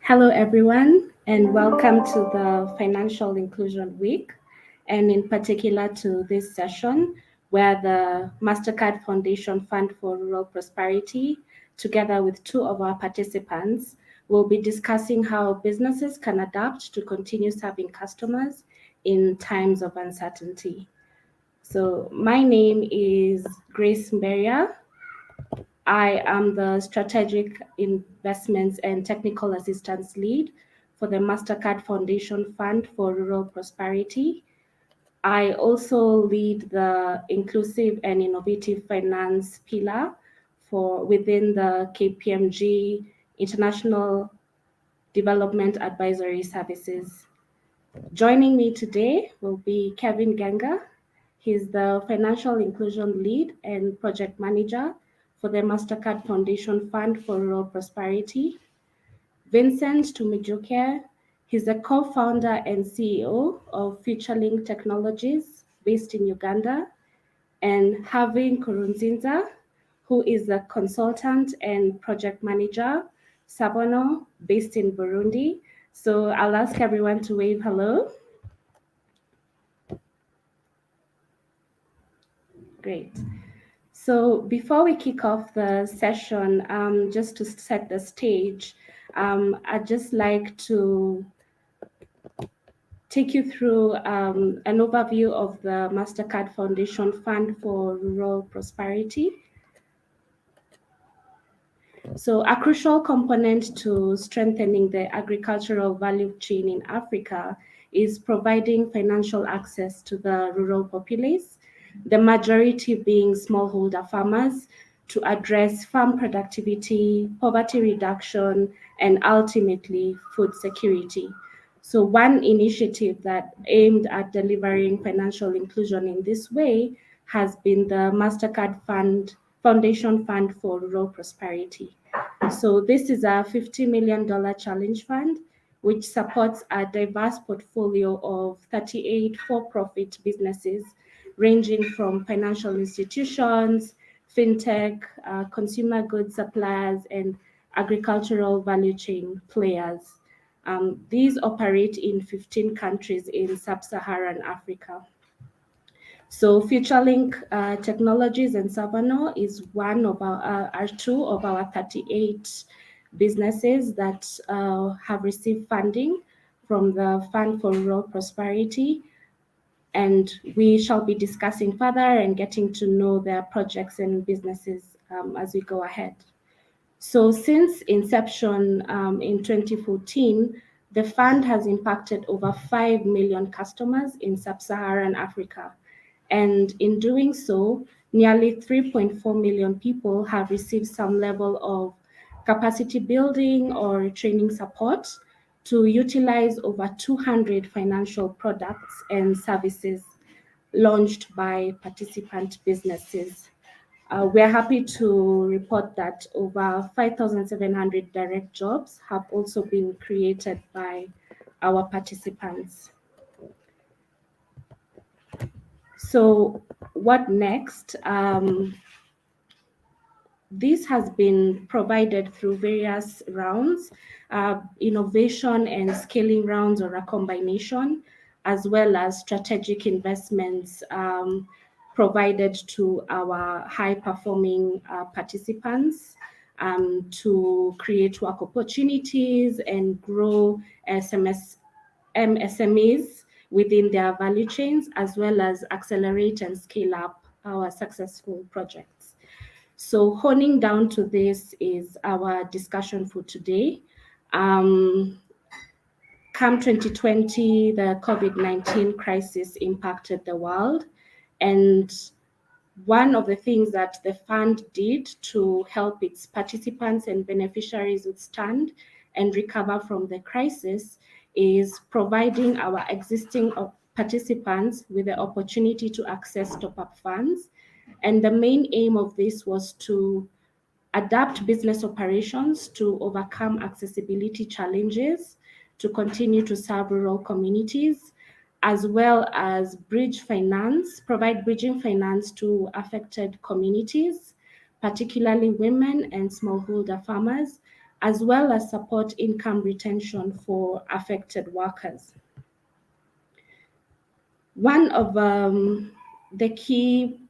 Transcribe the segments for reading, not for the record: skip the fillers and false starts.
Hello, everyone, and welcome to the Financial Inclusion Week, and in particular to this session where the Mastercard Foundation Fund for Rural Prosperity, together with two of our participants, will be discussing how businesses can adapt to continue serving customers in times of uncertainty. So, my name is Grace Mberia. I am the Strategic Investments and Technical Assistance Lead for the Mastercard Foundation Fund for Rural Prosperity. I also lead the Inclusive and Innovative Finance pillar for within the KPMG International Development Advisory Services. Joining me today will be Kevin Genga. He's the Financial Inclusion Lead and Project Manager for the Mastercard Foundation Fund for Rural Prosperity. Vincent Tumijuke, he's the co-founder and CEO of FutureLink Technologies based in Uganda. And Havin Kurunzinza, who is the consultant and project manager, Sabono, based in Burundi. So I'll ask everyone to wave hello. Great. So before we kick off the session, just to set the stage, I'd just like to take you through an overview of the Mastercard Foundation Fund for Rural Prosperity. So a crucial component to strengthening the agricultural value chain in Africa is providing financial access to the rural populace, the majority being smallholder farmers, to address farm productivity, poverty reduction, and ultimately food security. So one initiative that aimed at delivering financial inclusion in this way has been the Mastercard Foundation Fund for Rural Prosperity. So this is a $50 million challenge fund, which supports a diverse portfolio of 38 for-profit businesses, ranging from financial institutions, fintech, consumer goods suppliers, and agricultural value chain players. These operate in 15 countries in Sub-Saharan Africa. So FutureLink Technologies and Savannah is are two of our 38 businesses that have received funding from the Fund for Rural Prosperity. And we shall be discussing further and getting to know their projects and businesses as we go ahead. So since inception in 2014, the fund has impacted over 5 million customers in Sub-Saharan Africa. And in doing so, nearly 3.4 million people have received some level of capacity building or training support to utilize over 200 financial products and services launched by participant businesses. We're happy to report that over 5,700 direct jobs have also been created by our participants. So what next? This has been provided through various rounds, innovation and scaling rounds or a combination, as well as strategic investments provided to our high-performing participants to create work opportunities and grow MSMEs within their value chains, as well as accelerate and scale up our successful projects. So honing down to this is our discussion for today. Come 2020, the COVID-19 crisis impacted the world. And one of the things that the fund did to help its participants and beneficiaries withstand and recover from the crisis is providing our existing participants with the opportunity to access top-up funds. And the main aim of this was to adapt business operations to overcome accessibility challenges, to continue to serve rural communities, as well as provide bridging finance to affected communities, particularly women and smallholder farmers, as well as support income retention for affected workers. One of the key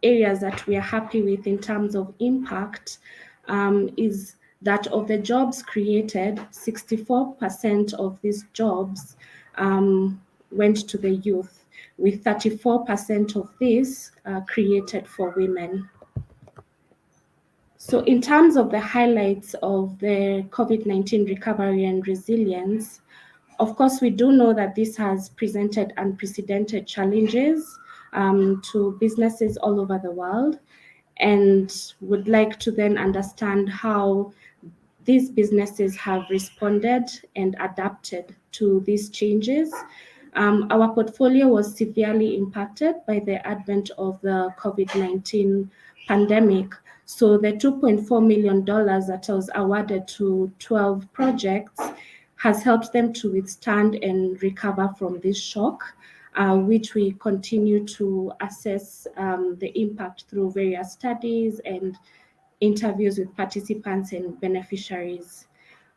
areas that we are happy with in terms of impact is that of the jobs created, 64% of these jobs went to the youth, with 34% of this created for women. So in terms of the highlights of the COVID-19 recovery and resilience, of course, we do know that this has presented unprecedented challenges to businesses all over the world, and would like to then understand how these businesses have responded and adapted to these changes. Our portfolio was severely impacted by the advent of the COVID-19 pandemic. So the $2.4 million that was awarded to 12 projects has helped them to withstand and recover from this shock, which we continue to assess the impact through various studies and interviews with participants and beneficiaries.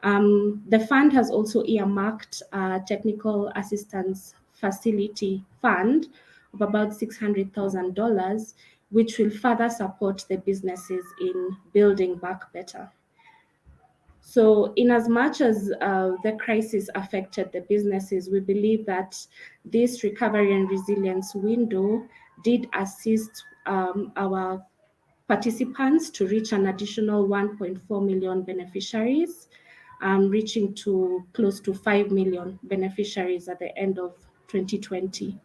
The fund has also earmarked a technical assistance facility fund of about $600,000, which will further support the businesses in building back better. So in as much as the crisis affected the businesses, we believe that this recovery and resilience window did assist our participants to reach an additional 1.4 million beneficiaries, reaching to close to 5 million beneficiaries at the end of 2020.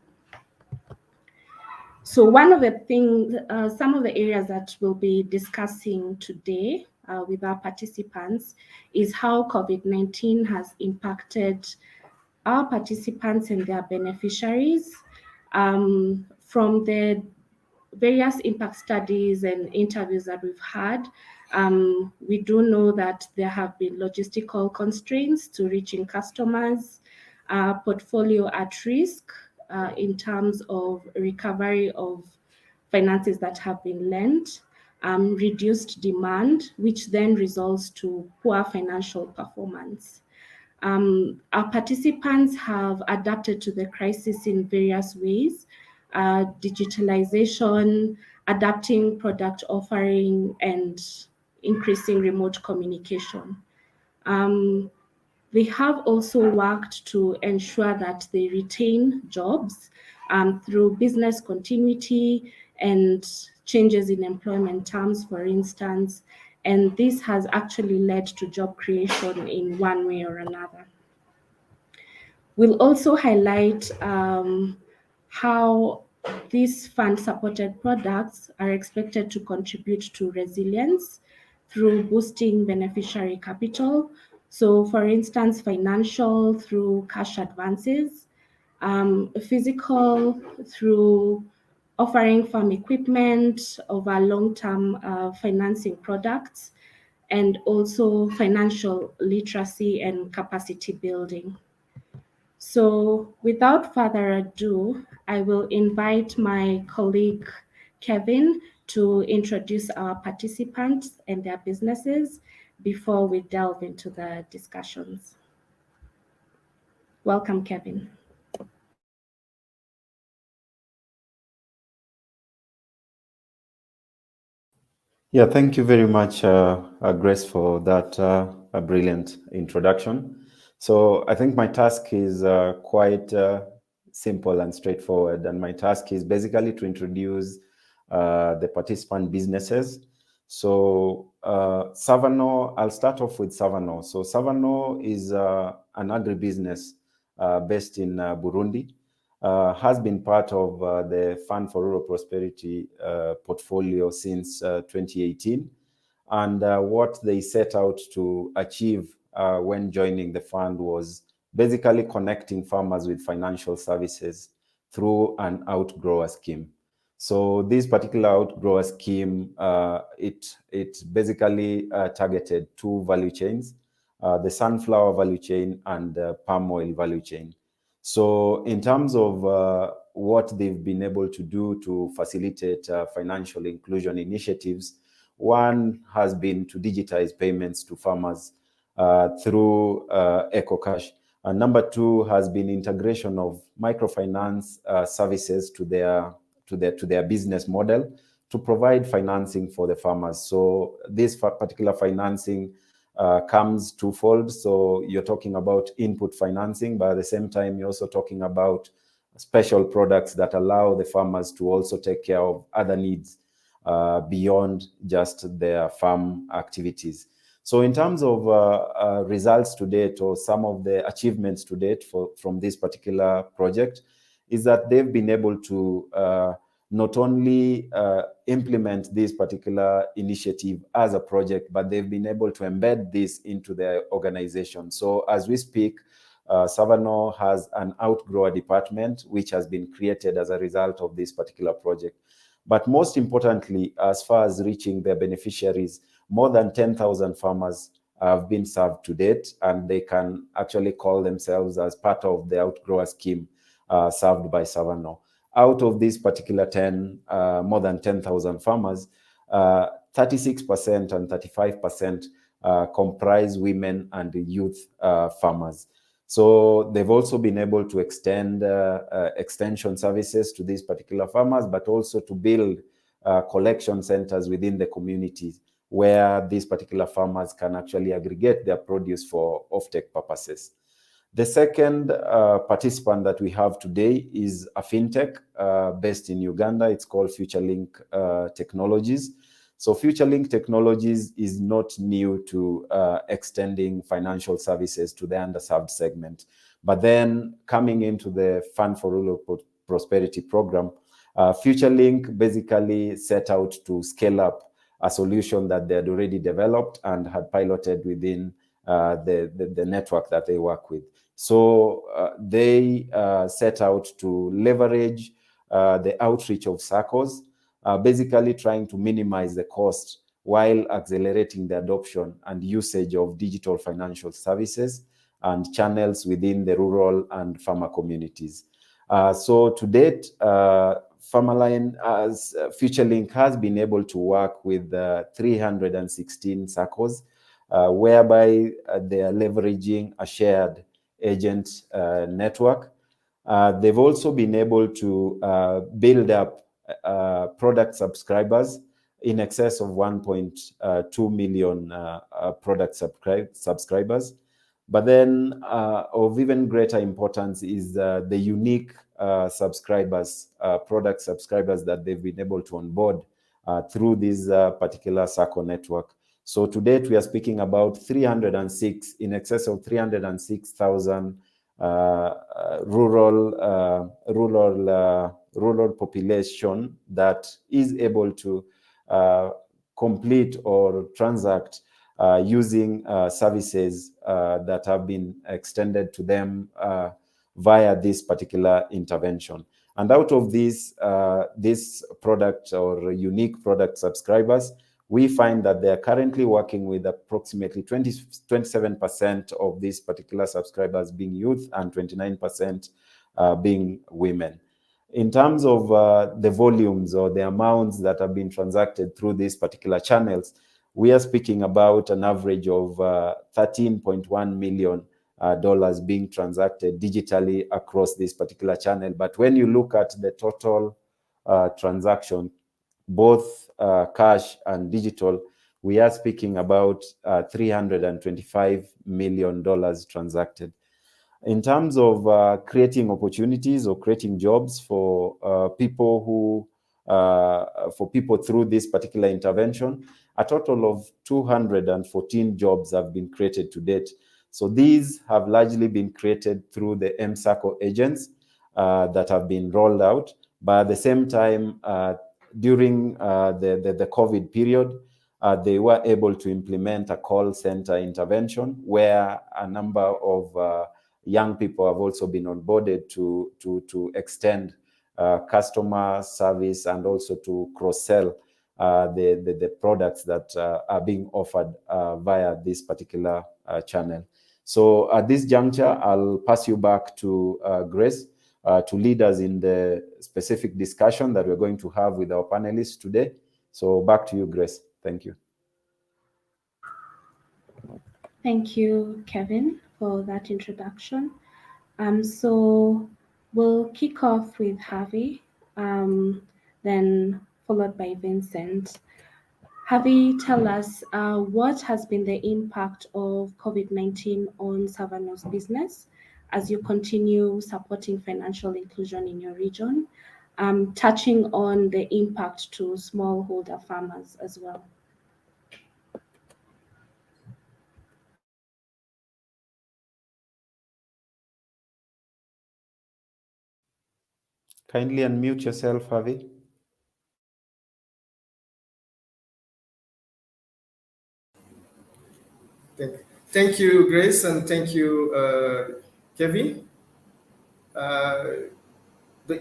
So one of the things, some of the areas that we'll be discussing today with our participants is how COVID-19 has impacted our participants and their beneficiaries. From the various impact studies and interviews that we've had, we do know that there have been logistical constraints to reaching customers, portfolio at risk in terms of recovery of finances that have been lent, reduced demand, which then results to poor financial performance. Our participants have adapted to the crisis in various ways, digitalization, adapting product offering, and increasing remote communication. They have also worked to ensure that they retain jobs through business continuity and changes in employment terms, for instance, and this has actually led to job creation in one way or another. We'll also highlight how these fund-supported products are expected to contribute to resilience through boosting beneficiary capital. So for instance, financial through cash advances, physical through offering farm equipment over long-term financing products, and also financial literacy and capacity building. So without further ado, I will invite my colleague Kevin to introduce our participants and their businesses before we delve into the discussions. Welcome, Kevin. Yeah, thank you very much, Grace, for that brilliant introduction. So I think my task is quite simple and straightforward, and my task is basically to introduce the participant businesses. So Savano, I'll start off with Savano. So Savano is an agribusiness based in Burundi. Has been part of the Fund for Rural Prosperity portfolio since 2018. And what they set out to achieve when joining the fund was basically connecting farmers with financial services through an outgrower scheme. So this particular outgrower scheme, it basically targeted two value chains, the sunflower value chain and the palm oil value chain. So in terms of what they've been able to do to facilitate financial inclusion initiatives, One has been to digitize payments to farmers through EcoCash. Number two has been integration of microfinance services to their business model to provide financing for the farmers. So this particular financing comes twofold. So you're talking about input financing, but at the same time, you're also talking about special products that allow the farmers to also take care of other needs beyond just their farm activities. So in terms of results to date, or some of the achievements to date from this particular project, is that they've been able to not only implement this particular initiative as a project, but they've been able to embed this into their organization. So as we speak, Savannah has an outgrower department, which has been created as a result of this particular project. But most importantly, as far as reaching their beneficiaries, more than 10,000 farmers have been served to date, and they can actually call themselves as part of the outgrower scheme served by Savannah. Out of these particular more than 10,000 farmers, 36% and 35% comprise women and youth farmers. So they've also been able to extend extension services to these particular farmers, but also to build collection centers within the communities where these particular farmers can actually aggregate their produce for offtake purposes. The second participant that we have today is a fintech based in Uganda. It's called FutureLink Technologies. So FutureLink Technologies is not new to extending financial services to the underserved segment. But then coming into the Fund for Rural Prosperity program, FutureLink basically set out to scale up a solution that they had already developed and had piloted within the network that they work with. So they set out to leverage the outreach of SACCOs, basically trying to minimize the cost while accelerating the adoption and usage of digital financial services and channels within the rural and farmer communities. So to date, Farmerline as FutureLink has been able to work with 316 SACCOs, whereby they are leveraging a shared agent network. They've also been able to build up product subscribers in excess of 1.2 million product subscribers. But then of even greater importance is the unique subscribers, product subscribers that they've been able to onboard through this particular SACCO network. So to date, we are speaking about 306, in excess of 306,000 rural population that is able to complete or transact using services that have been extended to them via this particular intervention. And out of this product or unique product subscribers, we find that they are currently working with approximately 27% of these particular subscribers being youth and 29% being women. In terms of the volumes or the amounts that have been transacted through these particular channels, we are speaking about an average of $13.1 million being transacted digitally across this particular channel. But when you look at the total transaction, both cash and digital, we are speaking about $325 million transacted. In terms of creating opportunities or creating jobs for people through this particular intervention, a total of 214 jobs have been created to date. So these have largely been created through the MSACCO agents that have been rolled out. But at the same time, during the COVID period, they were able to implement a call center intervention where a number of young people have also been onboarded to extend customer service and also to cross-sell the products that are being offered via this particular channel. So at this juncture, I'll pass you back to Grace to lead us in the specific discussion that we're going to have with our panelists today. So back to you, Grace. Thank you. Thank you, Kevin, for that introduction. So we'll kick off with Harvey, then followed by Vincent. Harvey, tell us what has been the impact of COVID-19 on Savannah's business as you continue supporting financial inclusion in your region, touching on the impact to smallholder farmers as well. Kindly unmute yourself, Harvey. Thank you, Grace, and thank you, Kevin. The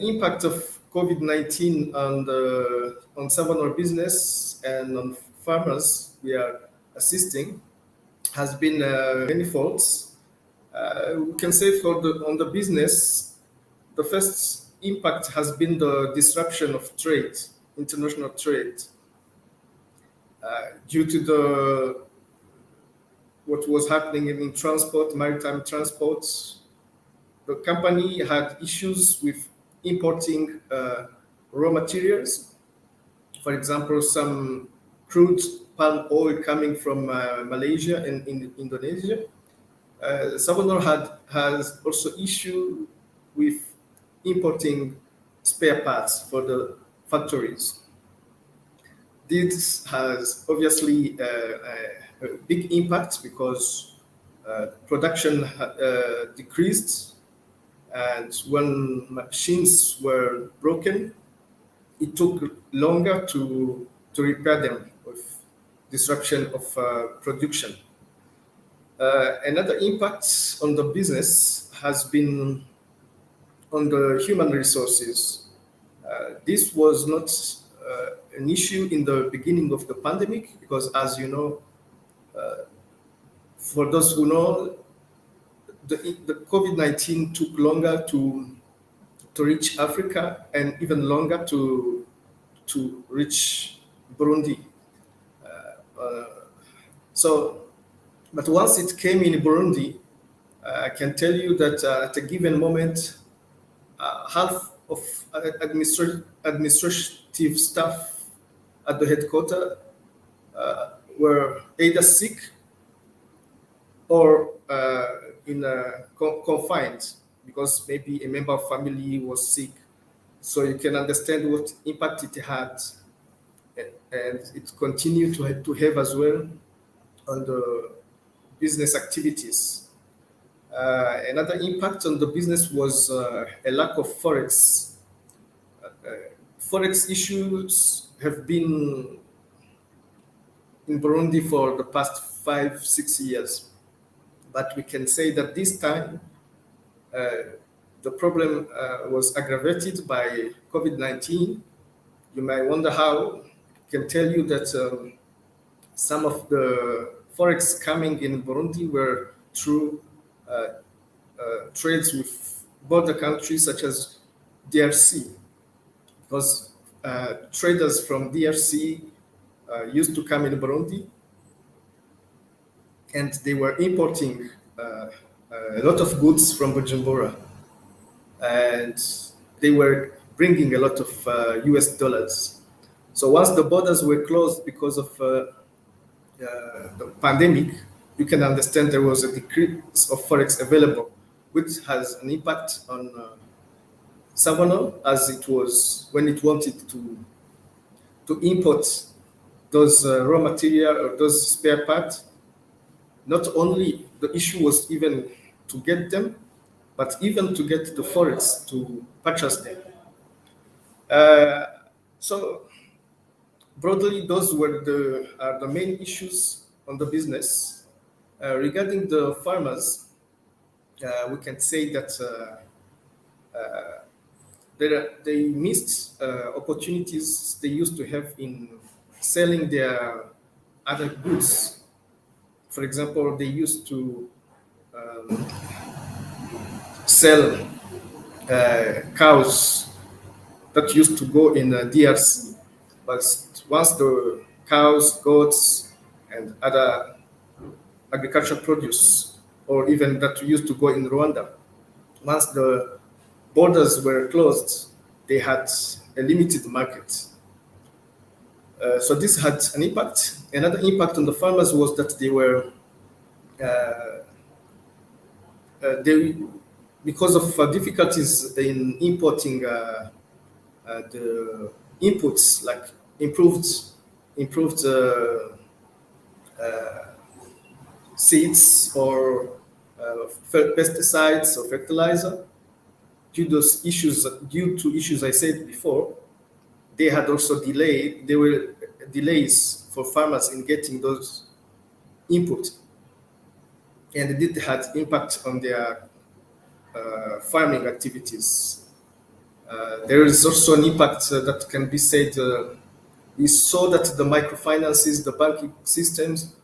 impact of COVID-19 on Savannah business and on farmers we are assisting has been manifold. We can say on the business, the first impact has been the disruption of trade, international trade, due to what was happening in transport, maritime transport. The company had issues with importing raw materials. For example, some crude palm oil coming from Malaysia and in Indonesia. Savannah has also issue with importing spare parts for the factories. This has obviously a big impact because production decreased, and when machines were broken, it took longer to repair them with disruption of production. Another impact on the business has been on the human resources. This was not an issue in the beginning of the pandemic because, as you know, for those who know, the COVID-19 took longer to reach Africa and even longer to reach Burundi. But once it came in Burundi, I can tell you that at a given moment, half of administrative staff at the headquarters were either sick or confined because maybe a member of family was sick. So you can understand what impact it had, and it continued to have as well on the business activities. Another impact on the business was a lack of forex. Forex issues have been in Burundi for the past 5-6 years, but we can say that this time the problem was aggravated by COVID-19. You might wonder how. I can tell you that some of the forex coming in Burundi were through trades with border countries such as DRC, because traders from DRC used to come in Burundi, and they were importing a lot of goods from Bujumbura, and they were bringing a lot of US dollars. So once the borders were closed because of the pandemic, you can understand there was a decrease of forex available, which has an impact on Savannah, as it was when it wanted to import those raw material or those spare parts. Not only the issue was even to get them, but even to get the forex to purchase them. So broadly, those were the main issues on the business. Regarding the farmers, we can say that they missed opportunities they used to have in selling their other goods. For example, they used to sell cows that used to go in DRC. But once the cows, goats, and other agricultural produce, or even that used to go in Rwanda. Once the borders were closed, they had a limited market. So this had an impact. Another impact on the farmers was that because of difficulties in importing the inputs, like improved seeds or pesticides or fertilizer, due to issues I said before, they had also there were delays for farmers in getting those inputs, and it did had impact on their farming activities. There is also an impact that can be said. We saw that the microfinances, the banking systems,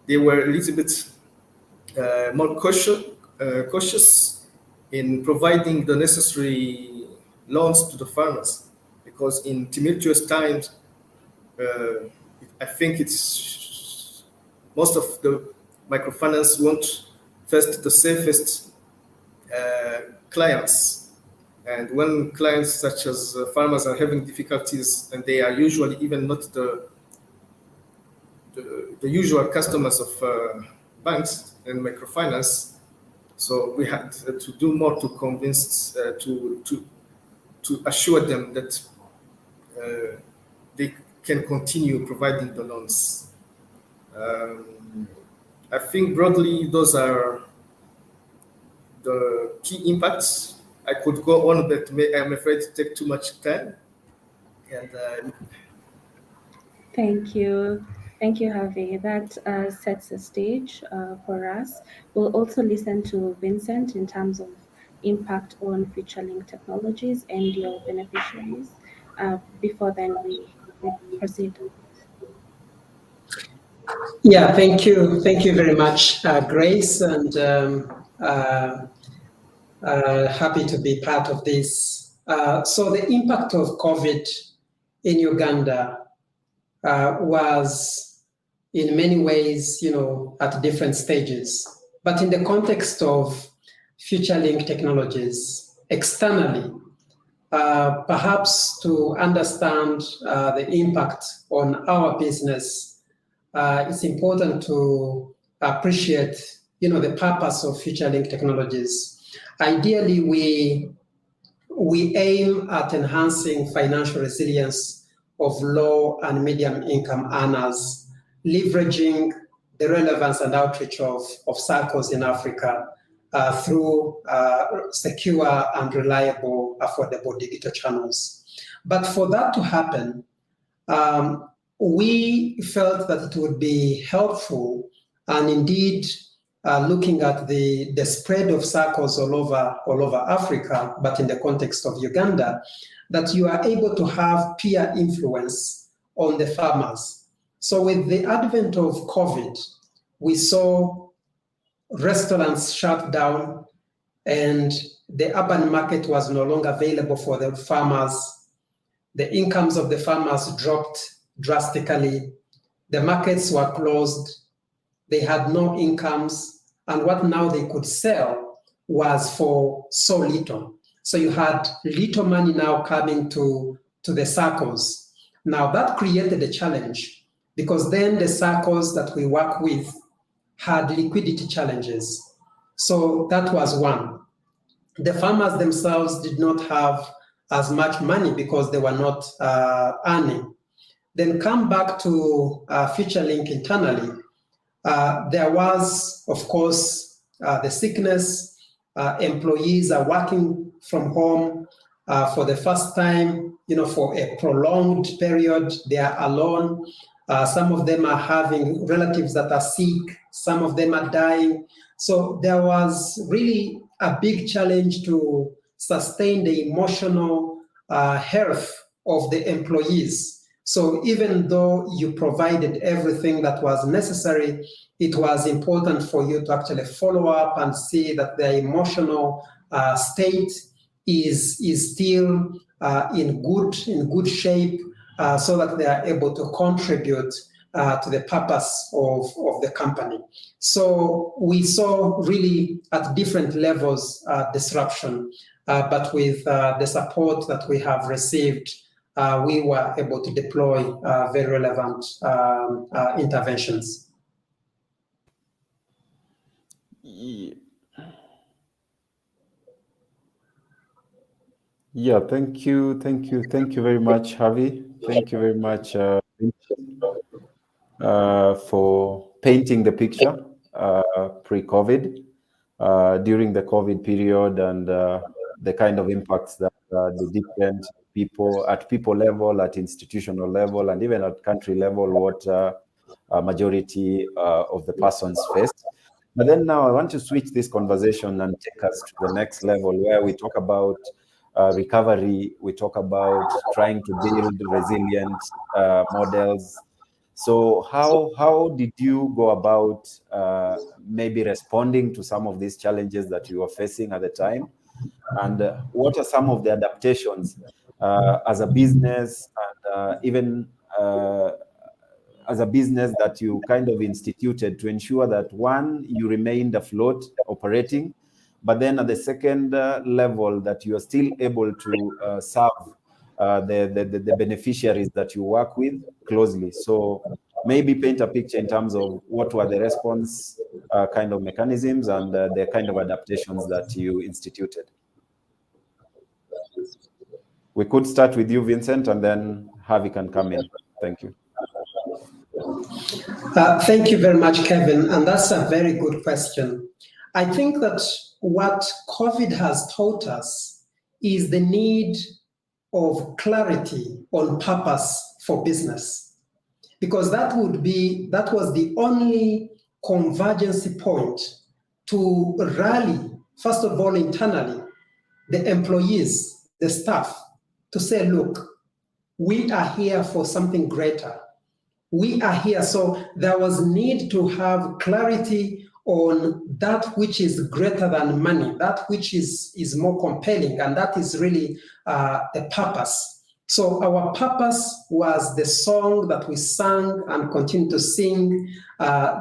they were a little bit more cautious in providing the necessary loans to the farmers, because in tumultuous times, I think it's most of the microfinance want first the safest clients. And when clients such as farmers are having difficulties, and they are usually even not the usual customers of banks and microfinance, so we had to do more to convince, to assure them that they can continue providing the loans. I think broadly those are the key impacts. I could go on, but I'm afraid to take too much time. And Thank you. Thank you, Harvey. That sets the stage for us. We'll also listen to Vincent in terms of impact on future-link technologies and your beneficiaries. Before then, we proceed. Yeah, thank you. Thank you very much, Grace, and happy to be part of this. So the impact of COVID in Uganda was in many ways, at different stages. But in the context of future-link technologies, externally, perhaps to understand the impact on our business, it's important to appreciate, the purpose of future-link technologies. Ideally, we aim at enhancing financial resilience of low and medium income earners, leveraging the relevance and outreach of circles in Africa through secure and reliable, affordable digital channels. But for that to happen, we felt that it would be helpful, and indeed looking at the spread of circles all over Africa, but in the context of Uganda, that you are able to have peer influence on the farmers. So with the advent of COVID, we saw restaurants shut down and the urban market was no longer available for the farmers. The incomes of the farmers dropped drastically. The markets were closed. They had no incomes. And what now they could sell was for so little. So you had little money now coming to the circles. Now that created a challenge, because then the circles that we work with had liquidity challenges. So that was one. The farmers themselves did not have as much money because they were not earning. Then come back to FutureLink internally. There was, of course, the sickness. Employees are working from home for the first time, for a prolonged period. They are alone. Some of them are having relatives that are sick. Some of them are dying. So there was really a big challenge to sustain the emotional health of the employees. So even though you provided everything that was necessary, it was important for you to actually follow up and see that their emotional state is still in good shape, so that they are able to contribute to the purpose of the company. So we saw really at different levels disruption, but with the support that we have received, we were able to deploy very relevant interventions. Yeah, thank you very much, Harvey. Thank you very much for painting the picture pre-COVID, during the COVID period, and the kind of impacts that the different people at people level, at institutional level, and even at country level, what a majority of the persons faced. But then now I want to switch this conversation and take us to the next level, where we talk about recovery, we talk about trying to build resilient models. So how did you go about maybe responding to some of these challenges that you were facing at the time? And what are some of the adaptations as a business, and even as a business that you kind of instituted to ensure that, one, you remained afloat operating, but then at the second level, that you are still able to serve the beneficiaries that you work with closely? So maybe paint a picture in terms of what were the response kind of mechanisms and the kind of adaptations that you instituted. We could start with you, Vincent, and then Harvey can come in. Thank you. Thank you very much, Kevin. And that's a very good question. I think that what COVID has taught us is the need of clarity on purpose for business, because that was the only convergence point to rally, first of all, internally, the employees, the staff, to say, look, we are here for something greater. We are here. So there was need to have clarity on that which is greater than money, that which is more compelling, and that is really the purpose. So our purpose was the song that we sang and continue to sing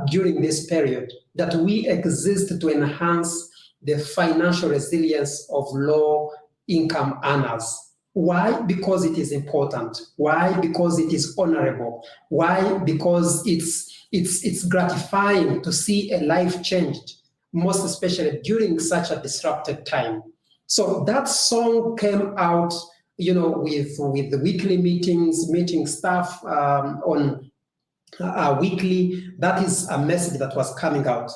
during this period, that we exist to enhance the financial resilience of low-income earners. Why? Because it is important. Why? Because it is honorable. Why? Because it's gratifying to see a life changed, most especially during such a disrupted time. So that song came out, with the weekly meetings, meeting staff on weekly. That is a message that was coming out.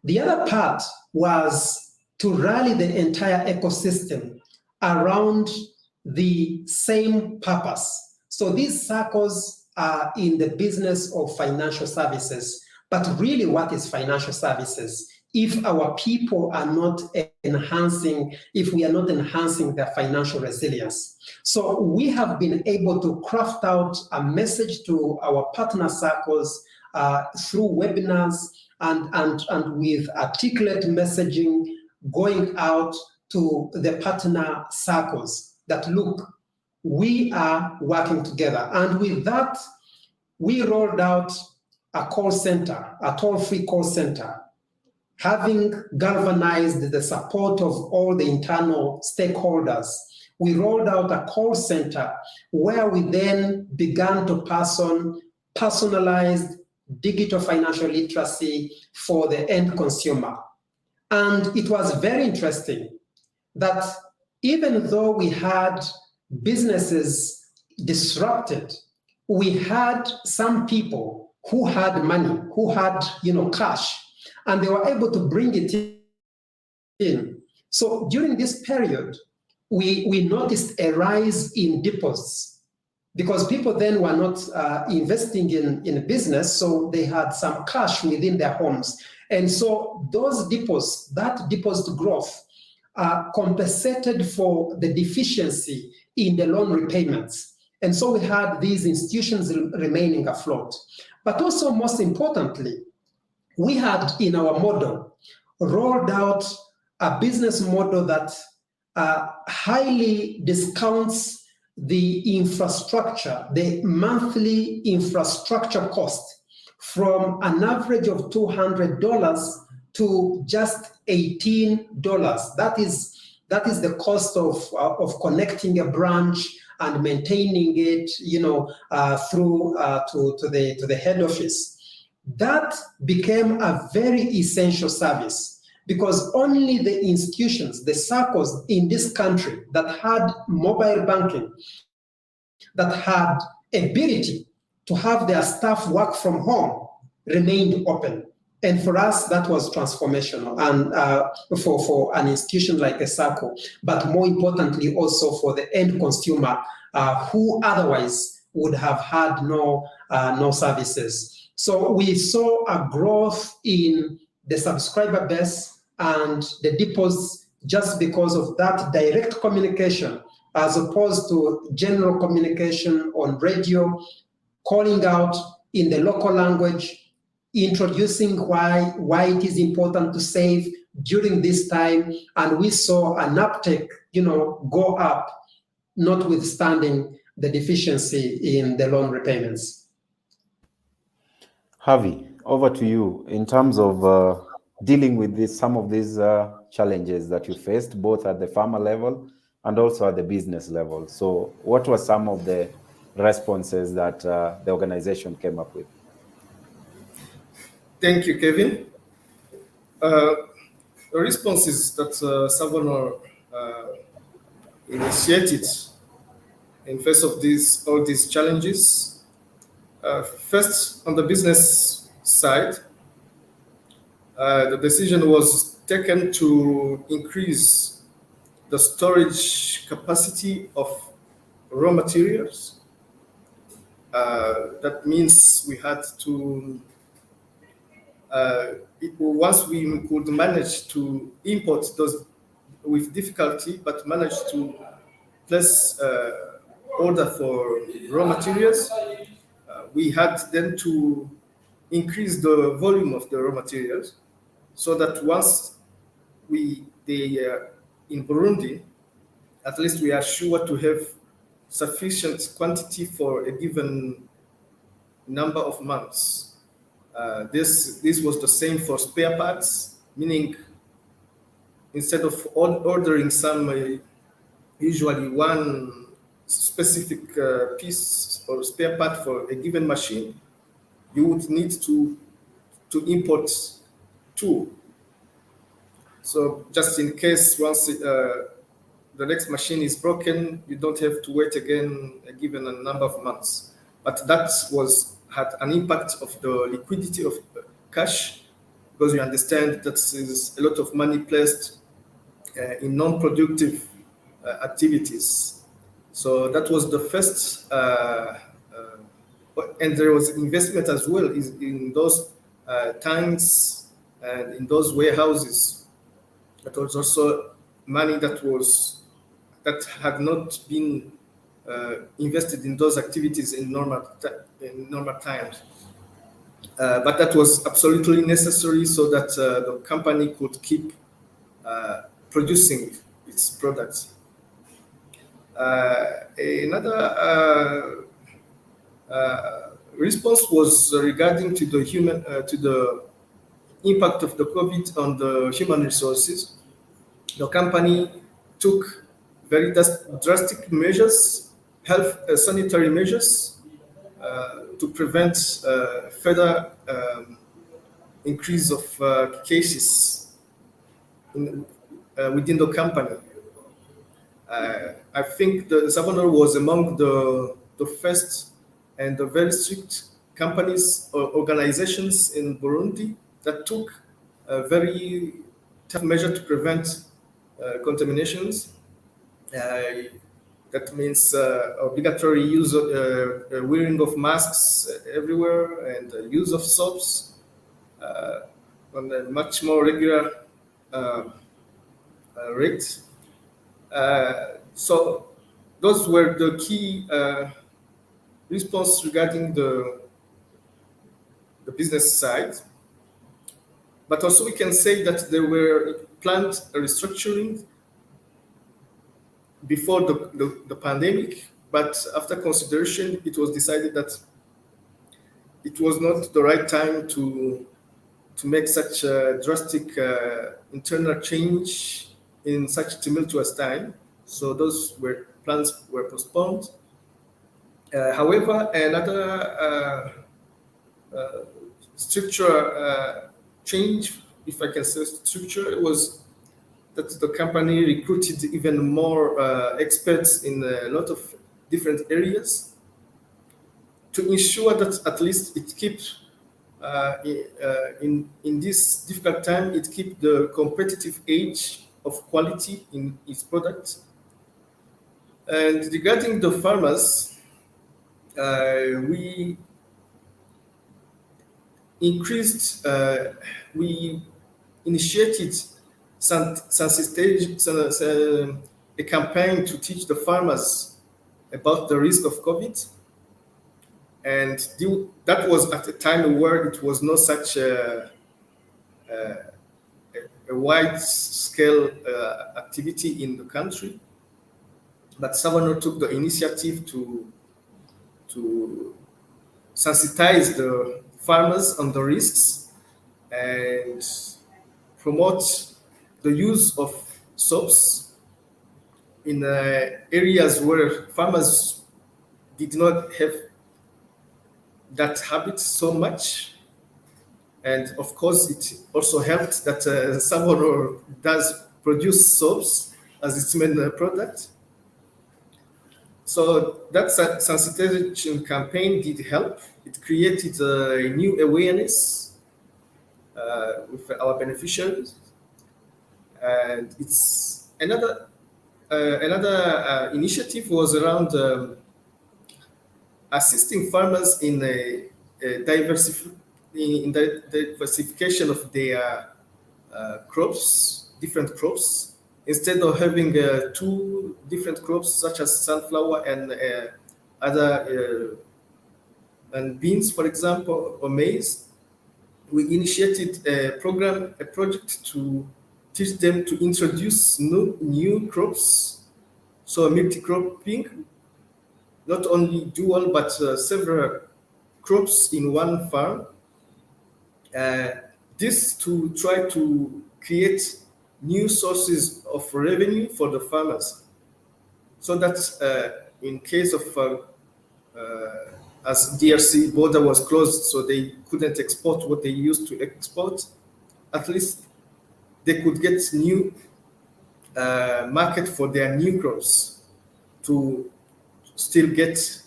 The other part was to rally the entire ecosystem around the same purpose. So these circles are in the business of financial services, but really, what is financial services? If our people are not enhancing, if we are not enhancing their financial resilience. So we have been able to craft out a message to our partner circles through webinars and with articulate messaging going out to the partner circles, that look, we are working together. And with that, we rolled out a call center, a toll-free call center, having galvanized the support of all the internal stakeholders. We rolled out a call center where we then began to pass on personalized digital financial literacy for the end consumer. And it was very interesting that even though we had businesses disrupted, we had some people who had money, who had cash, and they were able to bring it in. So during this period, we noticed a rise in deposits, because people then were not investing in business, so they had some cash within their homes. And so those deposits, that deposit growth, compensated for the deficiency in the loan repayments. And so we had these institutions remaining afloat. But also, most importantly, we had in our model rolled out a business model that highly discounts the infrastructure, the monthly infrastructure cost from an average of $200 to just $18. That is the cost of connecting a branch and maintaining it, through to the head office. That became a very essential service because only the institutions, the circles in this country that had mobile banking, that had ability to have their staff work from home, remained open. And for us, that was transformational, and for an institution like a circle, but more importantly, also for the end consumer who otherwise would have had no services. So we saw a growth in the subscriber base and the deposits just because of that direct communication, as opposed to general communication on radio, calling out in the local language, introducing why it is important to save during this time. And we saw an uptake, go up, notwithstanding the deficiency in the loan repayments. Harvey, over to you in terms of dealing with some of these challenges that you faced, both at the farmer level and also at the business level. So what were some of the responses that the organization came up with? Thank you, Kevin. The responses that Savannah initiated in face of all these challenges. First, on the business side, the decision was taken to increase the storage capacity of raw materials. That means we had to, once we could manage to import those with difficulty, but managed to place order for raw materials, we had then to increase the volume of the raw materials so that once in Burundi, at least we are sure to have sufficient quantity for a given number of months. This was the same for spare parts, meaning instead of ordering some, usually one specific piece or spare part for a given machine, you would need to import two. So just in case once the next machine is broken, you don't have to wait again a given number of months. But that had an impact of the liquidity of cash, because you understand that is a lot of money placed in non-productive activities. So that was the first, and there was investment as well in those tanks and in those warehouses. That was also money that had not been invested in those activities in normal times. But that was absolutely necessary so that the company could keep producing its products. Another response was regarding to the impact of the COVID on the human resources. The company took very drastic measures, sanitary measures, to prevent further increase of cases within the company. I think the Savannah was among the first and the very strict companies or organizations in Burundi that took a very tough measure to prevent contaminations. That means obligatory use of wearing of masks everywhere and use of soaps on a much more regular rate. So those were the key response regarding the business side. But also we can say that there were planned restructuring before the pandemic but after consideration, it was decided that it was not the right time to make such a drastic internal change in such tumultuous time. So those plans were postponed. However, another structure change, if I can say structure, was that the company recruited even more experts in a lot of different areas to ensure that at least it keeps in this difficult time, it keeps the competitive edge of quality in its product. And regarding the farmers, we increased, we initiated a campaign to teach the farmers about the risk of COVID. And that was at a time where it was not such a wide-scale activity in the country. But Savannah took the initiative to sensitize the farmers on the risks and promote the use of soaps in areas where farmers did not have that habit so much. And of course, it also helped that Savannah does produce soaps as its main product. So that sensitization campaign did help. It created a new awareness with our beneficiaries. And it's another initiative was around assisting farmers in the diversification of their crops, different crops. Instead of having two different crops such as sunflower and other and beans, for example, or maize, we initiated a project to teach them to introduce new crops, so multi-cropping, not only dual but several crops in one farm. This to try to create new sources of revenue for the farmers, so that in case of as DRC border was closed, so they couldn't export what they used to export, at least they could get new market for their new crops to still get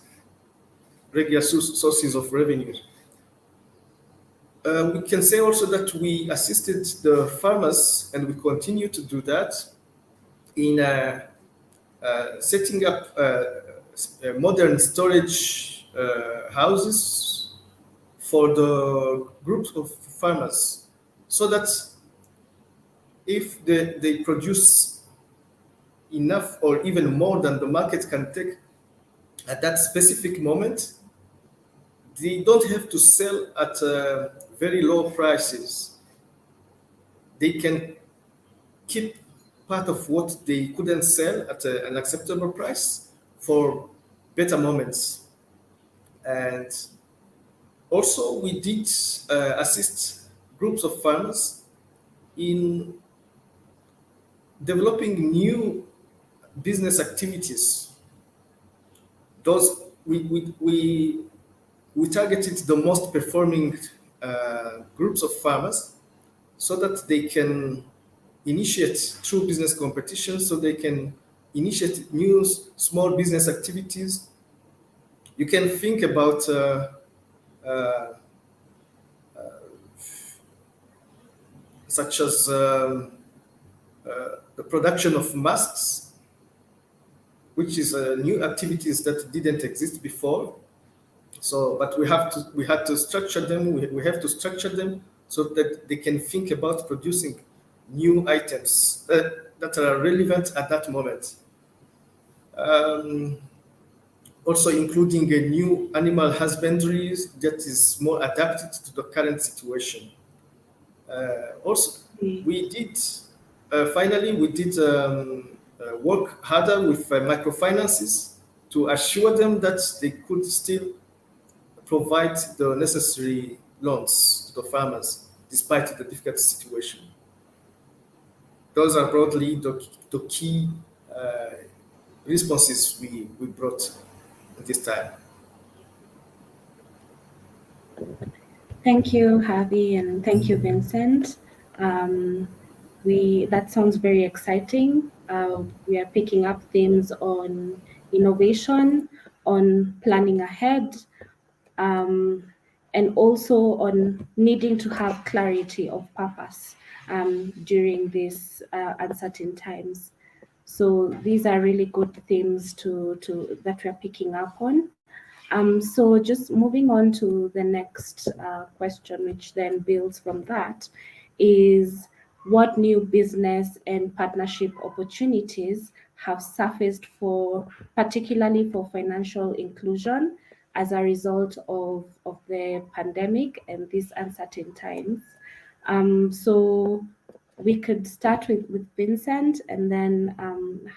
regular sources of revenue. We can say also that we assisted the farmers, and we continue to do that, in setting up modern storage houses for the groups of farmers, so that if they produce enough or even more than the market can take at that specific moment, they don't have to sell at very low prices. They can keep part of what they couldn't sell at an acceptable price for better moments. And also we did assist groups of farmers in developing new business activities. Those we targeted the most performing groups of farmers, so that they can initiate true business competitions, so they can initiate new small business activities. You can think about such as the production of masks, which is new activities that didn't exist before. So, but we had to structure them. We have to structure them so that they can think about producing new items that are relevant at that moment. Also including a new animal husbandry that is more adapted to the current situation. Also, we did, finally, we did work harder with microfinances to assure them that they could still provide the necessary loans to the farmers despite the difficult situation. Those are broadly the key responses we brought at this time. Thank you, Harvey, and thank you, Vincent. That sounds very exciting. We are picking up themes on innovation, on planning ahead, and also on needing to have clarity of purpose during these uncertain times. So these are really good themes that we're picking up on. So just moving on to the next question, which then builds from that, is what new business and partnership opportunities have surfaced particularly for financial inclusion as a result of the pandemic and these uncertain times. So we could start with Vincent, and then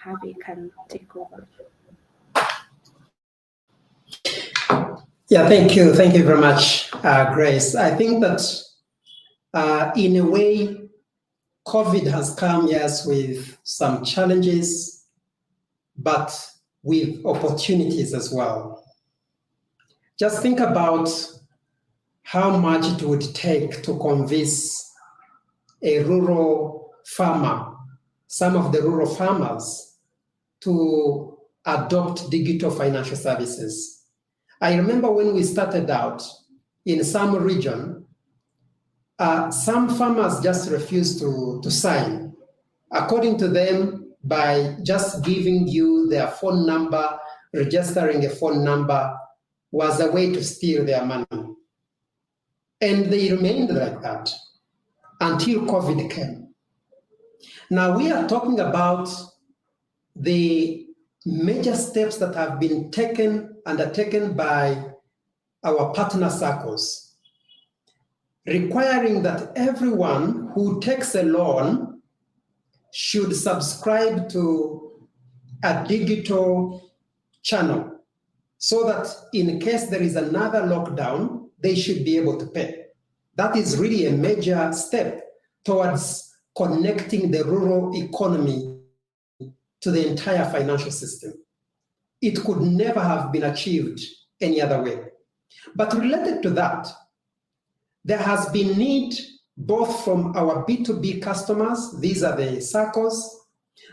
Harvey can take over. Yeah, thank you. Thank you very much, Grace. I think that in a way, COVID has come, yes, with some challenges, but with opportunities as well. Just think about how much it would take to convince a rural farmer, some of the rural farmers, to adopt digital financial services. I remember when we started out in some region, some farmers just refused to sign. According to them, by just giving you their phone number, registering a phone number was a way to steal their money. And they remained like that until COVID came. Now we are talking about the major steps that have been undertaken by our partner circles, requiring that everyone who takes a loan should subscribe to a digital channel so that in case there is another lockdown, they should be able to pay. That is really a major step towards connecting the rural economy to the entire financial system. It could never have been achieved any other way. But related to that, there has been need both from our B2B customers, these are the circles,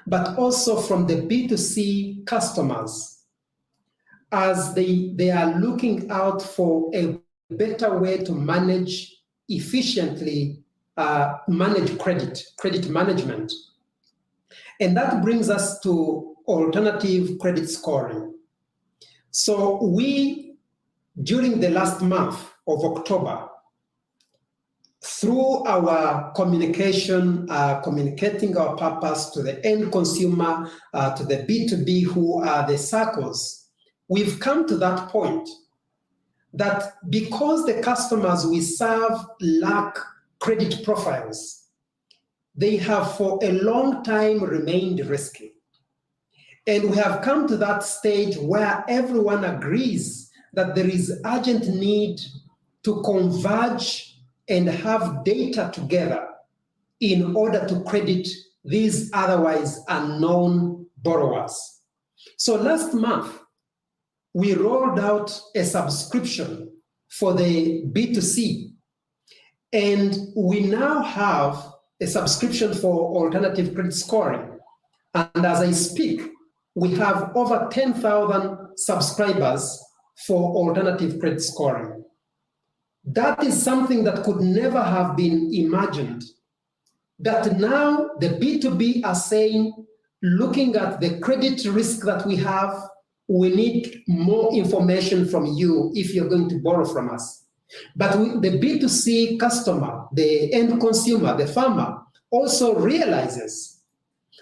but also from the B2C customers, as they are looking out for a better way to manage efficiently, manage credit management. And that brings us to alternative credit scoring. So we, during the last month of October, through our communication, communicating our purpose to the end consumer, to the B2B who are the circles, we've come to that point that because the customers we serve lack credit profiles, they have for a long time remained risky. And we have come to that stage where everyone agrees that there is urgent need to converge and have data together in order to credit these otherwise unknown borrowers. So last month, we rolled out a subscription for the B2C, and we now have a subscription for alternative credit scoring. And as I speak, we have over 10,000 subscribers for alternative credit scoring. That is something that could never have been imagined. That now the B2B are saying, looking at the credit risk that we have, we need more information from you if you're going to borrow from us. But the B2C customer, the end consumer, the farmer, also realizes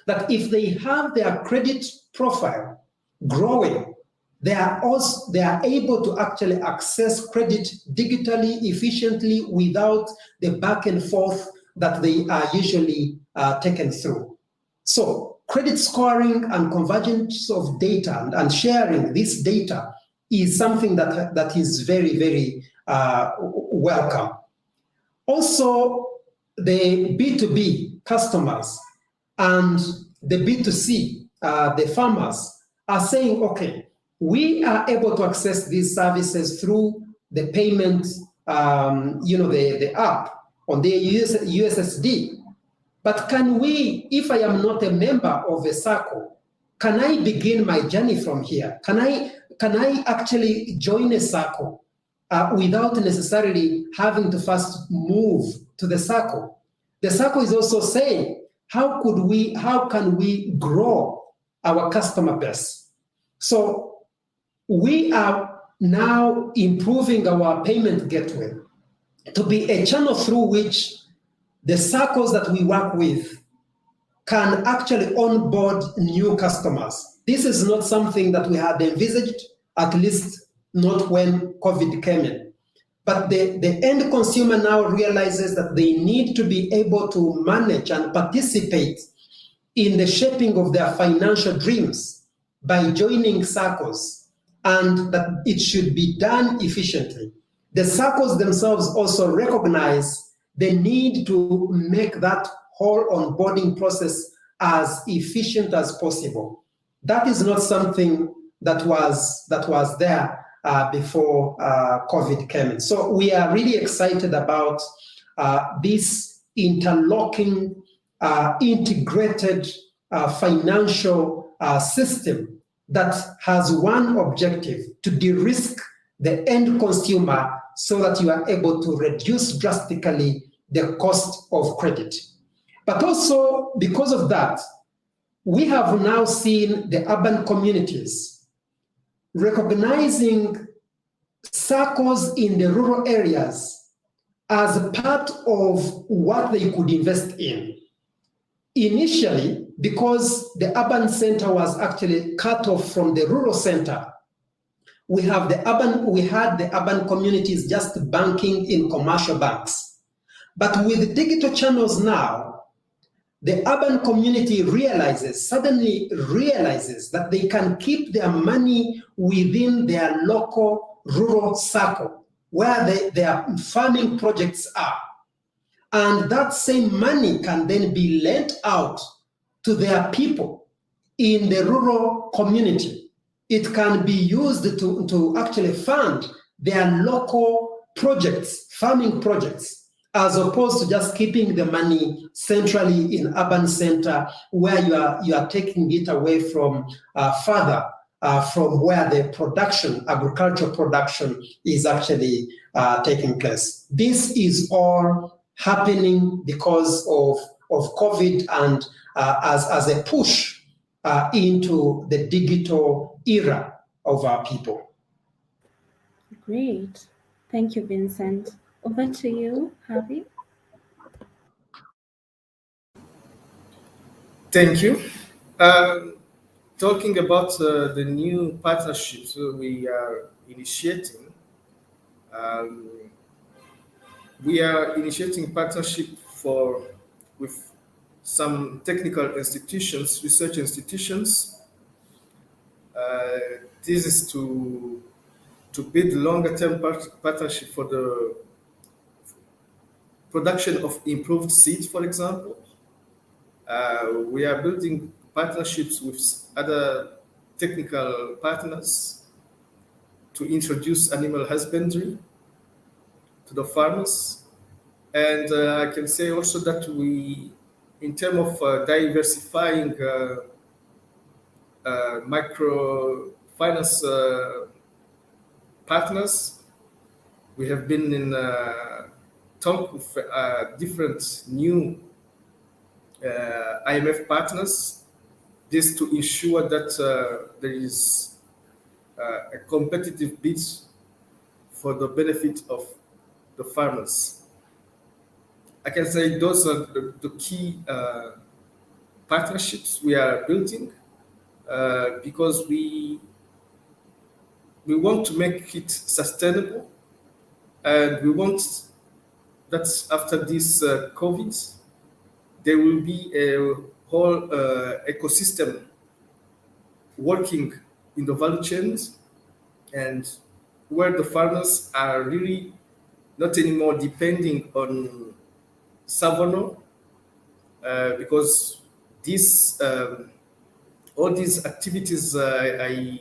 that if they have their credit profile growing, they are able to actually access credit digitally, efficiently, without the back and forth that they are usually taken through. So credit scoring and convergence of data and sharing this data is something that is very, very welcome. Also, the B2B customers and the B2C, the farmers, are saying, okay, we are able to access these services through the payment, the app on the USSD. But can we, if I am not a member of a circle, can I begin my journey from here? Can I actually join a circle without necessarily having to first move to the circle? The circle is also saying, how can we grow our customer base? So we are now improving our payment gateway to be a channel through which the circles that we work with can actually onboard new customers. This is not something that we had envisaged, at least not when COVID came in. But the end consumer now realizes that they need to be able to manage and participate in the shaping of their financial dreams by joining circles, and that it should be done efficiently. The circles themselves also recognize the need to make that whole onboarding process as efficient as possible. That is not something that was there before COVID came in. So we are really excited about this interlocking, integrated financial system that has one objective: to de-risk the end consumer so that you are able to reduce drastically the cost of credit. But also, because of that, we have now seen the urban communities recognizing circles in the rural areas as part of what they could invest in. Initially, because the urban center was actually cut off from the rural center, we had the urban communities just banking in commercial banks. But with digital channels now, the urban community suddenly realizes that they can keep their money within their local rural circle, where their farming projects are. And that same money can then be lent out to their people in the rural community. It can be used to actually fund their local projects, farming projects, as opposed to just keeping the money centrally in urban center, where you are taking it away from further from where the production, agricultural production, is actually taking place. This is all happening because of COVID and as a push into the digital era of our people. Great. Thank you, Vincent. Over to you, Harvey. Thank you. Talking about the new partnerships we are initiating, partnership with some technical institutions, research institutions. This is to build longer-term partnership for the production of improved seeds, for example. We are building partnerships with other technical partners to introduce animal husbandry to the farmers. And I can say also that in terms of diversifying microfinance partners, we have been in talk with different new IMF partners, this to ensure that there is a competitive bid for the benefit of the farmers. I can say those are the key partnerships we are building because we want to make it sustainable, and we want that after this COVID, there will be a whole ecosystem working in the value chains, and where the farmers are really not anymore depending on Savono, because this all these activities I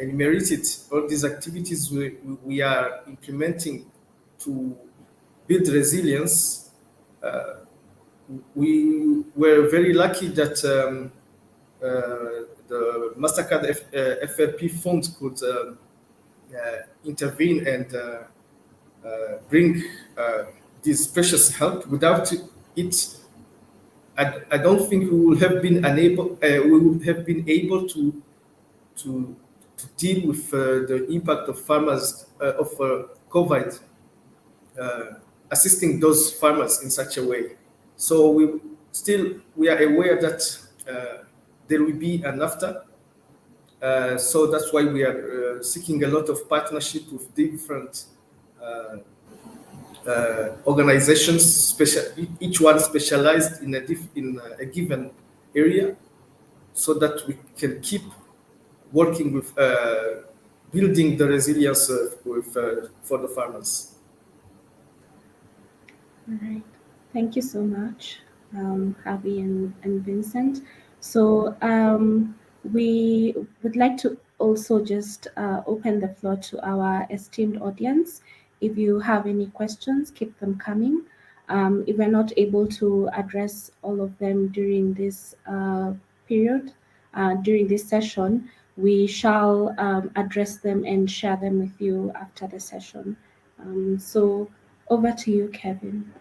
enumerated, all these activities we are implementing to build resilience. We were very lucky that the Mastercard FLP fund could intervene and bring this precious help. Without it, I don't think we would have been able to deal with the impact of farmers of COVID, assisting those farmers in such a way. So we are aware that there will be an after. So that's why we are seeking a lot of partnership with different organizations, each one specialized in a given area, so that we can keep working with building the resilience for the farmers. All right. Thank you so much, Javi and Vincent. So we would like to also just open the floor to our esteemed audience. If you have any questions, keep them coming. If we're not able to address all of them during this period, during this session, we shall address them and share them with you after the session. So over to you, Kevin.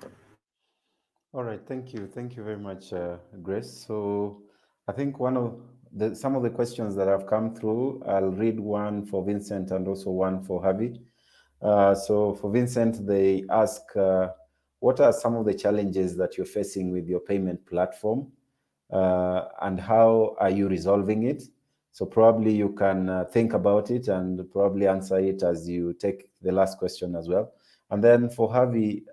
All right, thank you very much, Grace. So I think some of the questions that have come through, I'll read one for Vincent and also one for Javi. So for Vincent, they ask, what are some of the challenges that you're facing with your payment platform, and how are you resolving it? So probably you can think about it and probably answer it as you take the last question as well. And then for Javi,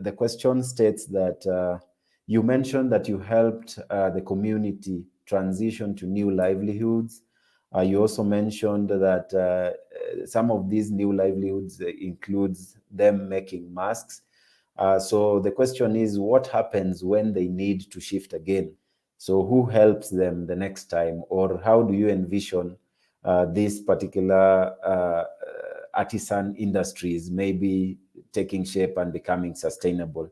the question states that you mentioned that you helped the community transition to new livelihoods. You also mentioned that some of these new livelihoods includes them making masks. So the question is, what happens when they need to shift again? So who helps them the next time, or how do you envision these particular artisan industries maybe taking shape and becoming sustainable?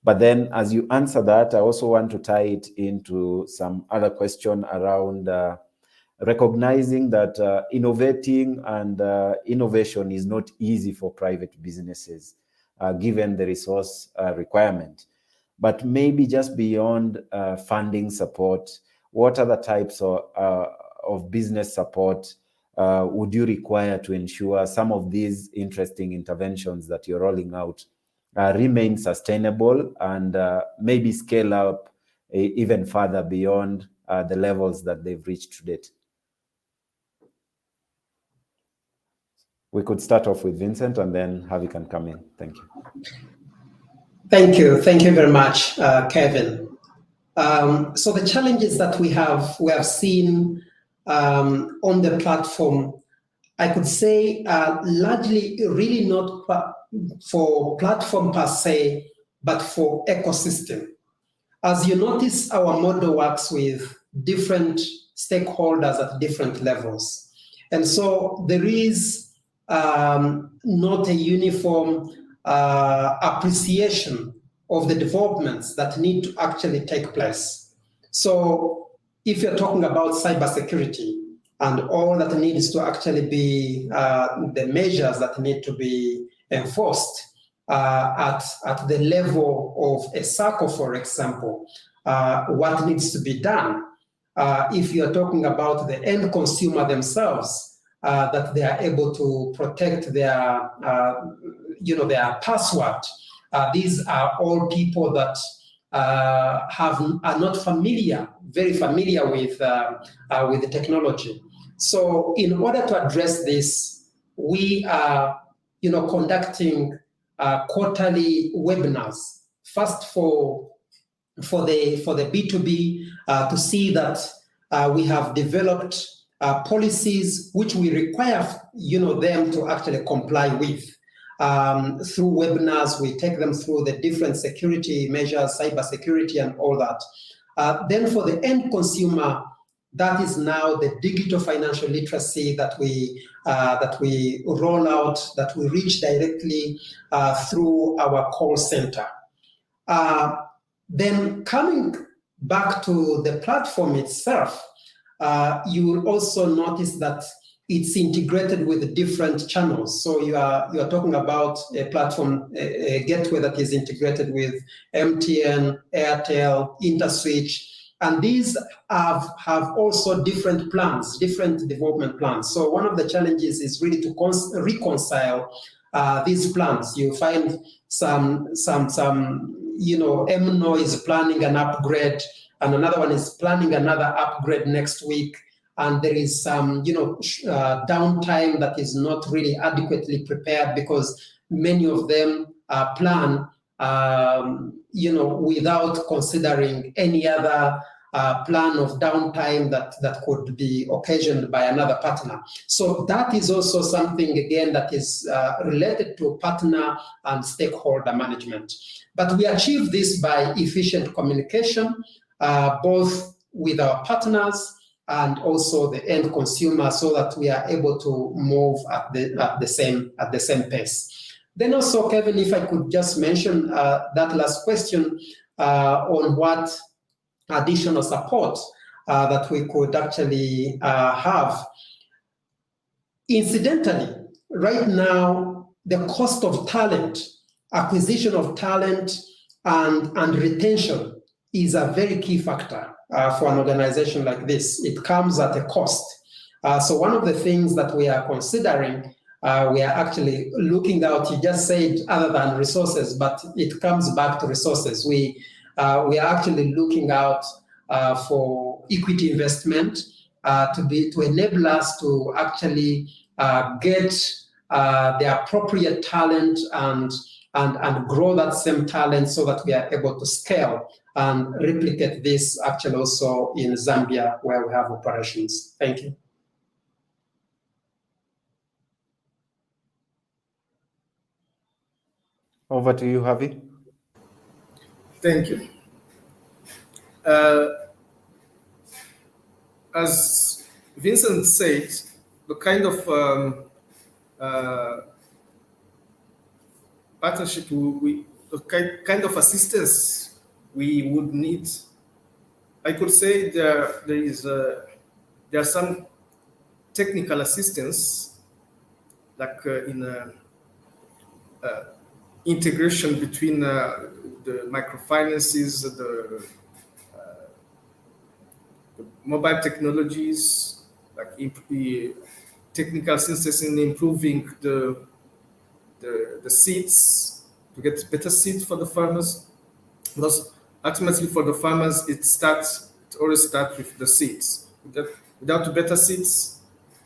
But then as you answer that, I also want to tie it into some other question around recognizing that innovating and innovation is not easy for private businesses, given the resource requirement. But maybe just beyond funding support, what other types of business support would you require to ensure some of these interesting interventions that you're rolling out remain sustainable and maybe scale up even further beyond the levels that they've reached to date? We could start off with Vincent and then Javi can come in. Thank you. Thank you very much, Kevin. So the challenges that we have seen on the platform, I could say largely really not for platform per se, but for ecosystem. As you notice, our model works with different stakeholders at different levels. And so there is not a uniform appreciation of the developments that need to actually take place. So if you're talking about cybersecurity and all that needs to actually be the measures that need to be enforced at the level of a circle, for example, what needs to be done? If you're talking about the end consumer themselves, that they are able to protect their password. These are all people that are not very familiar with the technology. So in order to address this, we are conducting quarterly webinars, first for for the B2B to see that we have developed policies which we require them to actually comply with. Through webinars, we take them through the different security measures, cyber security, and all that. Then for the end consumer, that is now the digital financial literacy that we roll out, that we reach directly through our call center. Then coming back to the platform itself, you will also notice that it's integrated with different channels. So you are talking about a platform, a gateway that is integrated with MTN, Airtel, InterSwitch, and these have also different plans, different development plans. So one of the challenges is really to reconcile these plans. You find some MNO is planning an upgrade, and another one is planning another upgrade next week. And there is some, downtime that is not really adequately prepared because many of them plan, without considering any other plan of downtime that could be occasioned by another partner. So that is also something, again, that is related to partner and stakeholder management. But we achieve this by efficient communication, both with our partners and also the end consumer, so that we are able to move at the same pace. Then also, Kevin, if I could just mention that last question on what additional support that we could actually have. Incidentally, right now, the cost of talent, acquisition of talent and retention is a very key factor for an organization like this. It comes at a cost. So one of the things that we are considering, we are actually looking out, you just said other than resources, but it comes back to resources. We are actually looking out for equity investment to enable us to actually get the appropriate talent and grow that same talent so that we are able to scale and replicate this actually also in Zambia, where we have operations. Thank you. Over to you, Javi. Thank you. As Vincent said, the kind of partnership, the kind of assistance we would need, I could say there are some technical assistance, like in integration between the microfinances, the mobile technologies, like technical assistance in improving the seeds, to get better seeds for the farmers. Because ultimately for the farmers, it always starts with the seeds. Without the better seeds,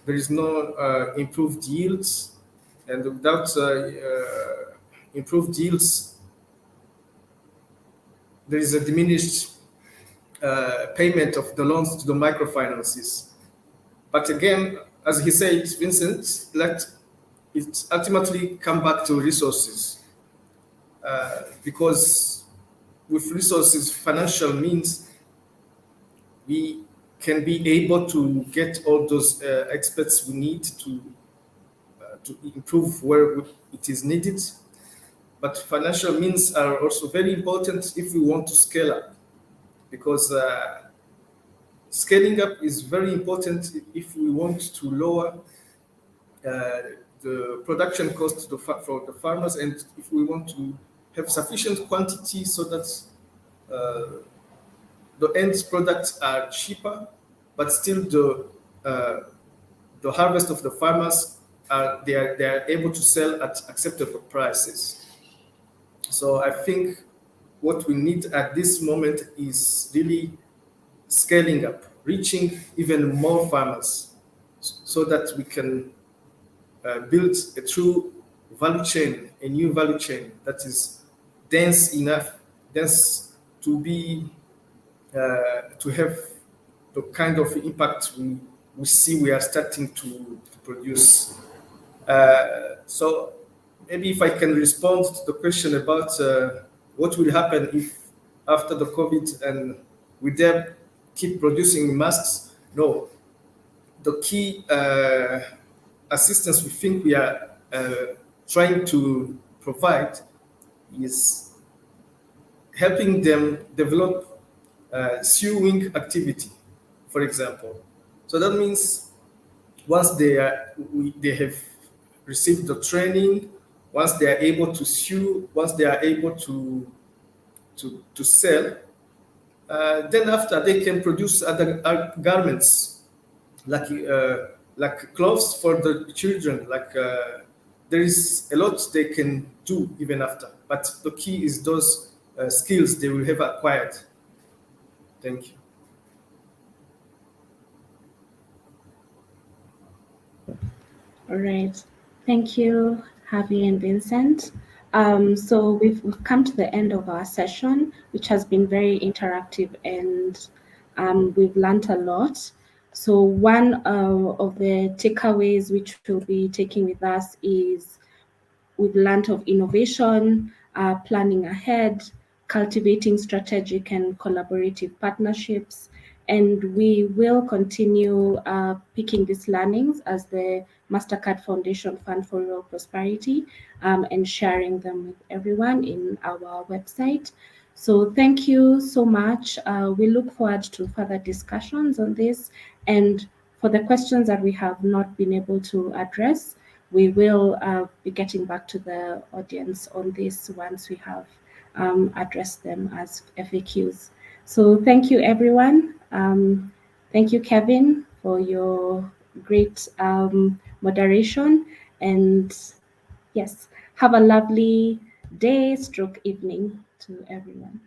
there is no improved yields, and without improved yields, there is a diminished payment of the loans to the microfinances. But again, as he said, Vincent, it ultimately comes back to resources, because with resources, financial means, we can be able to get all those experts we need to improve where it is needed. But financial means are also very important if we want to scale up, because scaling up is very important if we want to lower the production cost for the farmers, and if we want to have sufficient quantity so that the end products are cheaper, but still the harvest of the farmers they are able to sell at acceptable prices. So I think what we need at this moment is really scaling up, reaching even more farmers, so that we can build a true value chain, a new value chain that is dense to be to have the kind of impact we see we are starting to produce. So maybe if I can respond to the question about what will happen if after the COVID and we dare keep producing masks. No, the key assistance we think we are trying to provide is helping them develop sewing activity, for example. So that means once they have received the training, once they are able to sew, once they are able to sell, then after they can produce other garments like clothes for the children. There is a lot they can do even after. But the key is those skills they will have acquired. Thank you. All right. Thank you, Javi and Vincent. So we've come to the end of our session, which has been very interactive, and we've learned a lot. So one of the takeaways which we'll be taking with us is we've learned of innovation, planning ahead, cultivating strategic and collaborative partnerships, and we will continue picking these learnings as the Mastercard Foundation Fund for Rural Prosperity and sharing them with everyone in our website. So thank you so much. We look forward to further discussions on this, and for the questions that we have not been able to address, we will be getting back to the audience on this once we have addressed them as FAQs. So thank you, everyone. Thank you, Kevin, for your great moderation. And yes, have a lovely day, stroke evening to everyone.